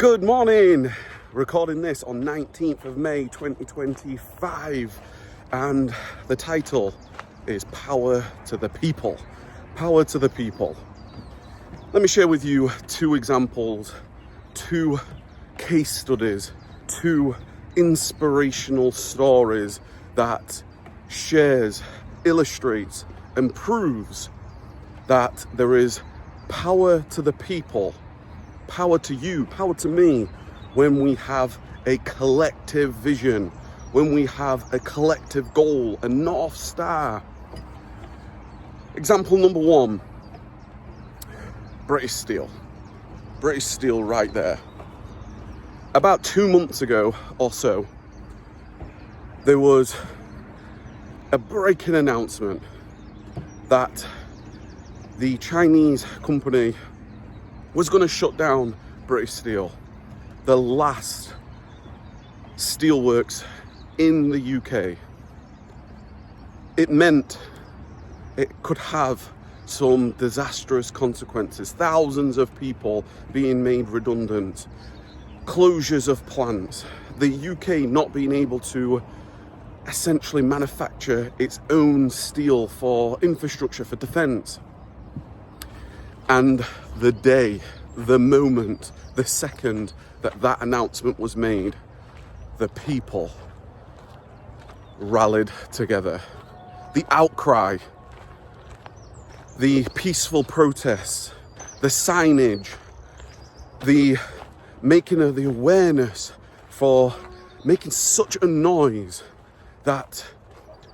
Good morning, recording this on 19th of May 2025, and the title is Power to the People. Power to the People. Let me share with you two examples, two case studies, two inspirational stories that shares, illustrates and proves that there is power to the people, power to you, power to me, when we have a collective vision, when we have a collective goal, a North Star. Example number one, British Steel. British Steel right there. About 2 months ago or so, there was a breaking announcement that the Chinese company was going to shut down British Steel, the last steelworks in the UK. It meant it could have some disastrous consequences, thousands of people being made redundant, closures of plants, the UK not being able to essentially manufacture its own steel for infrastructure, for defence. And the day, the moment, the second that announcement was made, the people rallied together. The outcry, the peaceful protests, the signage, the making of the awareness for making such a noise that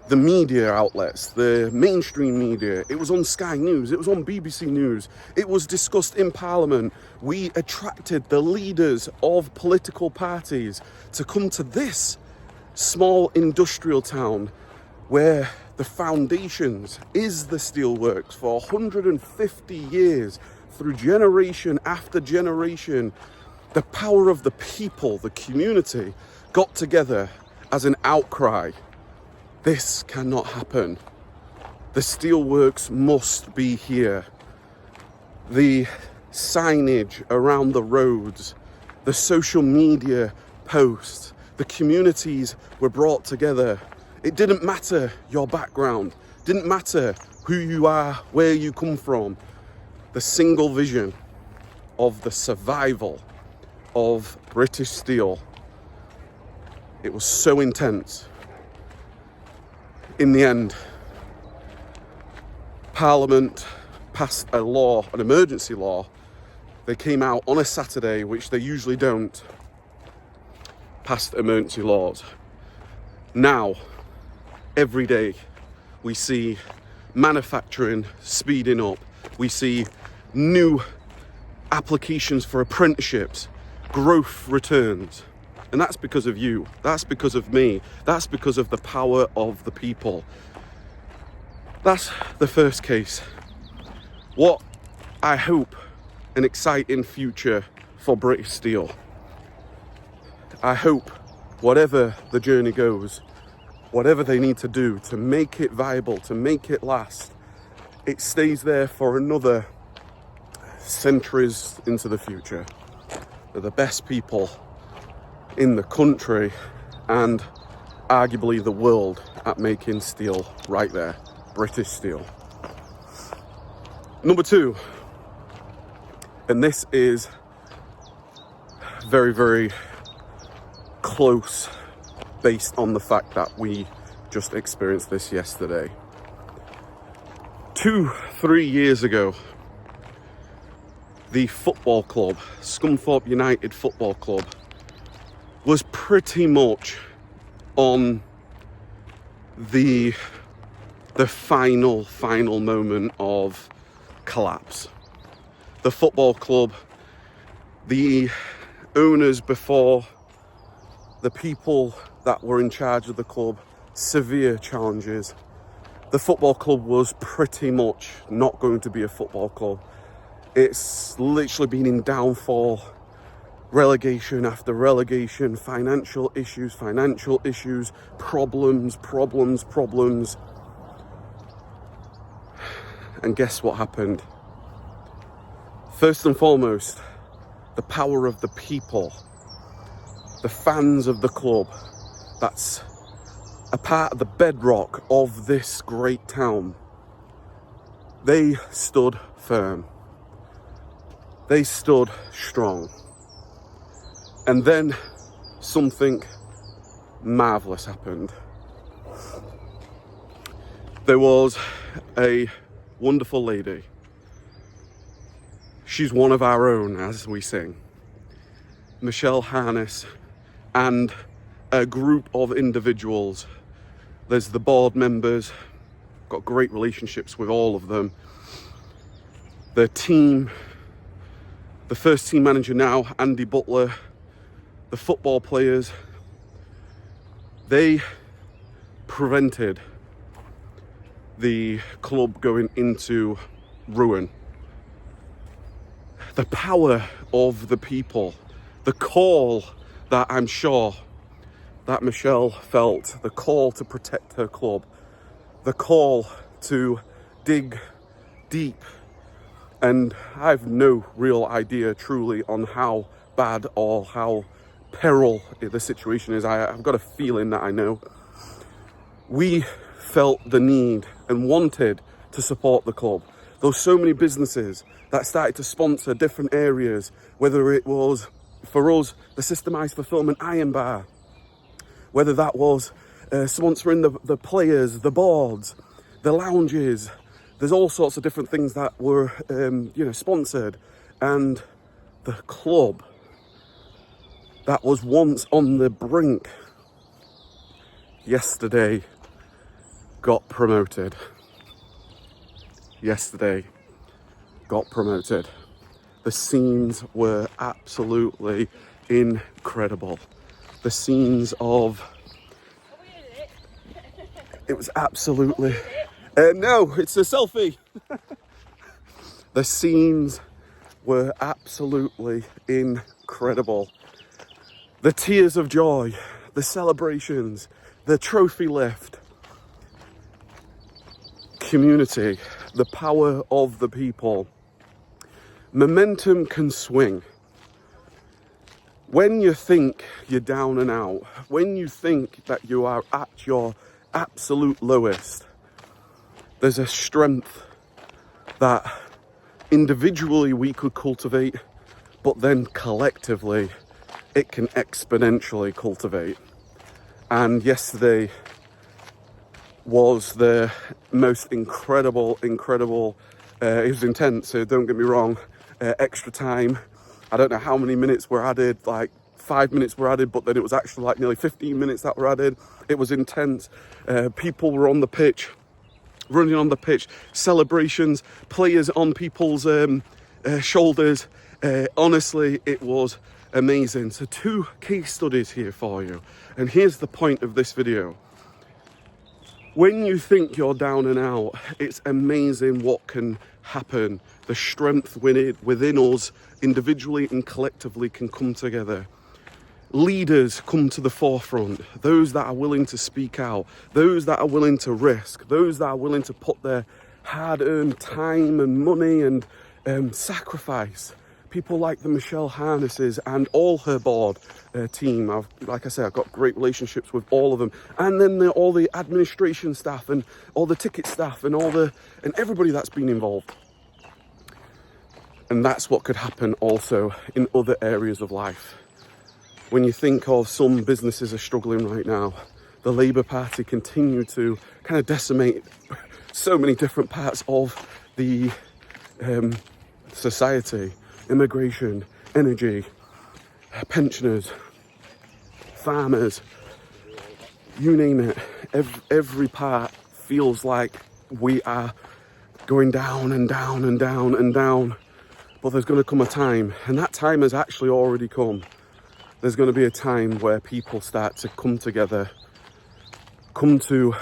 the media outlets, the mainstream media, it was on Sky News, it was on BBC News, it was discussed in Parliament. We attracted the leaders of political parties to come to this small industrial town where the foundations is the steelworks for 150 years, through generation after generation. The power of the people, the community, got together as an outcry. This cannot happen. The steelworks must be here. The signage around the roads, the social media posts, the communities were brought together. It didn't matter your background, didn't matter who you are, where you come from. The single vision of the survival of British Steel. It was so intense. In the end, Parliament passed a law, an emergency law. They came out on a Saturday, which they usually don't, passed emergency laws. Now, every day, we see manufacturing speeding up. We see new applications for apprenticeships, growth returns. And that's because of you, that's because of me, that's because of the power of the people. That's the first case. What I hope an exciting future for British Steel. I hope whatever the journey goes, whatever they need to do to make it viable, to make it last, it stays there for another centuries into the future. They're the best people in the country and arguably the world at making steel right there. British Steel. Number two, and this is very, very close based on the fact that we just experienced this yesterday. 2-3 years ago, the football club, Scunthorpe United Football Club, was pretty much on the final moment of collapse. The football club, the owners before, the people that were in charge of the club, severe challenges. The football club was pretty much not going to be a football club. It's literally been in downfall, relegation after relegation, financial issues, problems. And guess what happened? First and foremost, the power of the people, the fans of the club. That's a part of the bedrock of this great town. They stood firm. They stood strong. And then something marvellous happened. There was a wonderful lady. She's one of our own, as we sing. Michelle Harness and a group of individuals. There's the board members, got great relationships with all of them. The team, the first team manager now, Andy Butler, the football players, they prevented the club going into ruin. The power of the people, the call that I'm sure that Michelle felt, the call to protect her club, the call to dig deep. And I've no real idea truly on how bad or how peril the situation is. I've got a feeling that I know. We felt the need and wanted to support the club. There were so many businesses that started to sponsor different areas, whether it was, for us, the Systemised Fulfilment Iron Bar, whether that was sponsoring the players, the boards, the lounges. There's all sorts of different things that were, sponsored. And the club that was once on the brink yesterday got promoted. The scenes were absolutely incredible. The scenes of... It was absolutely... no, it's a selfie. The scenes were absolutely incredible. The tears of joy, the celebrations, the trophy lift. Community, the power of the people. Momentum can swing. When you think you're down and out, when you think that you are at your absolute lowest, there's a strength that individually we could cultivate, but then collectively it can exponentially cultivate. And yesterday was the most incredible, it was intense, so don't get me wrong, extra time. I don't know how many minutes were added, like 5 minutes were added, but then it was actually like nearly 15 minutes that were added. It was intense. People were on the pitch, running on the pitch, celebrations, players on people's shoulders. Honestly, it was amazing. So 2 case studies here for you. And here's the point of this video. When you think you're down and out, it's amazing what can happen. The strength within us, individually and collectively, can come together. Leaders come to the forefront, those that are willing to speak out, those that are willing to risk, those that are willing to put their hard-earned time and money and sacrifice. People like the Michelle Harnesses and all her board team. Like I said, I've got great relationships with all of them. And then all the administration staff and all the ticket staff and everybody that's been involved. And that's what could happen also in other areas of life. When you think of some businesses are struggling right now, the Labour Party continue to kind of decimate so many different parts of the society. Immigration, energy, pensioners, farmers, you name it. Every part feels like we are going down and down and down and down. But there's going to come a time, and that time has actually already come. There's going to be a time where people start to come together to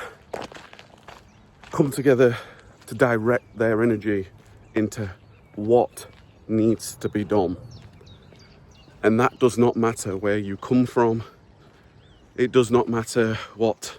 direct their energy into what needs to be done. And that does not matter where you come from. It does not matter what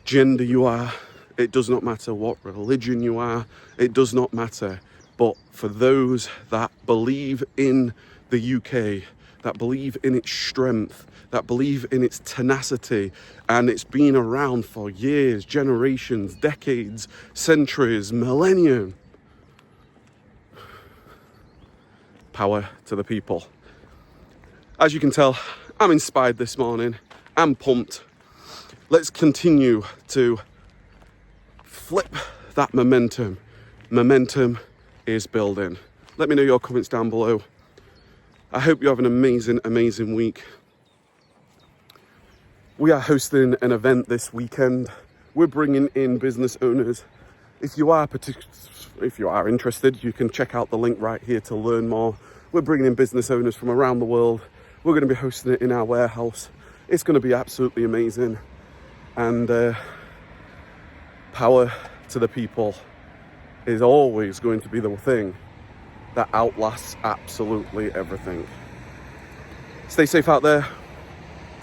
gender you are. It does not matter what religion you are. It does not matter. But for those that believe in the UK, that believe in its strength, that believe in its tenacity, and it's been around for years, generations, decades, centuries, millennium. Power to the people. As you can tell, I'm inspired this morning. I'm pumped. Let's continue to flip that momentum. Momentum is building. Let me know your comments down below. I hope you have an amazing, amazing week. We are hosting an event this weekend. We're bringing in business owners. If you are interested, you can check out the link right here to learn more. We're bringing in business owners from around the world. We're going to be hosting it in our warehouse. It's going to be absolutely amazing. And power to the people is always going to be the thing that outlasts absolutely everything. Stay safe out there.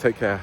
Take care.